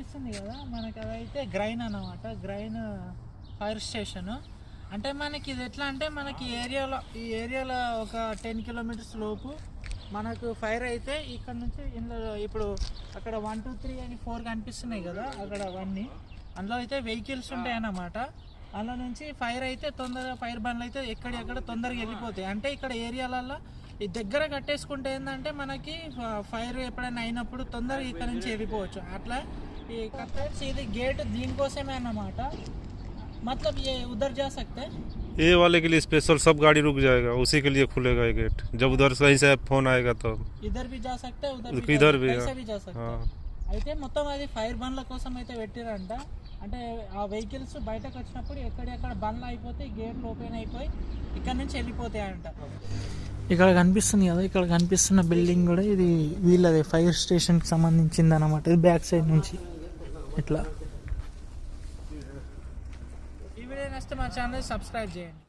కనిపిస్తుంది కదా మనకి, అదైతే గ్రైన్ అన్నమాట. Grain fire station. అంటే మనకి ఇది ఎట్లా అంటే మనకి ఈ ఏరియాలో ఒక 10 కిలోమీటర్స్ లోపు మనకు ఫైర్ అయితే ఇక్కడ నుంచి ఇందులో ఇప్పుడు అక్కడ 1, 2, 3 అని 4 కనిపిస్తున్నాయి కదా, అక్కడ అవన్నీ అందులో అయితే వెహికల్స్ ఉంటాయి అన్నమాట. అందులో నుంచి ఫైర్ అయితే తొందరగా ఫైర్ బండ్లు అయితే ఎక్కడెక్కడ తొందరగా వెళ్ళిపోతాయి. అంటే ఇక్కడ ఏరియాలలో ఈ దగ్గర కట్టేసుకుంటే ఏంటంటే మనకి ఫైర్ ఎప్పుడైనా అయినప్పుడు తొందరగా ఇక్కడ నుంచి వెళ్ళిపోవచ్చు. అట్లా ఈ కట్టేసి ఇది గేట్ దీనికోసమే అన్నమాట. मतलब ये उधर जा सकते हैं, ये वाले के लिए स्पेशल सब गाड़ी रुक जाएगा, उसी के लिए खुलेगा ये गेट. जब उधर कहीं से फोन आएगा तो इधर भी जा सकते हैं, उधर भी कैसे भी जा सकते हैं. అయితే మొత్తం అది ఫైర్ బండ్ల కోసం అయితే పెట్టిరంట. అంటే ఆ వెహికల్స్ బయటకు వచ్చినప్పుడు ఎక్కడెక్కడ బండ్లు అయిపోతే గేట్లు ఓపెన్ అయిపోయి ఇక్కడ నుంచి వెళ్ళిపోతాయంట. ఇక్కడ కనిపిస్తుంది కదా, ఇక్కడ కనిపిస్తున్న బిల్డింగ్ కూడా ఇది వీళ్ళది ఫైర్ స్టేషన్కి సంబంధించింది అన్నమాట. ఇది బ్యాక్ సైడ్ నుంచి ఇట్లా. ఈ వీడియో నచ్చితే మా ఛానల్ సబ్స్క్రైబ్ చేయండి.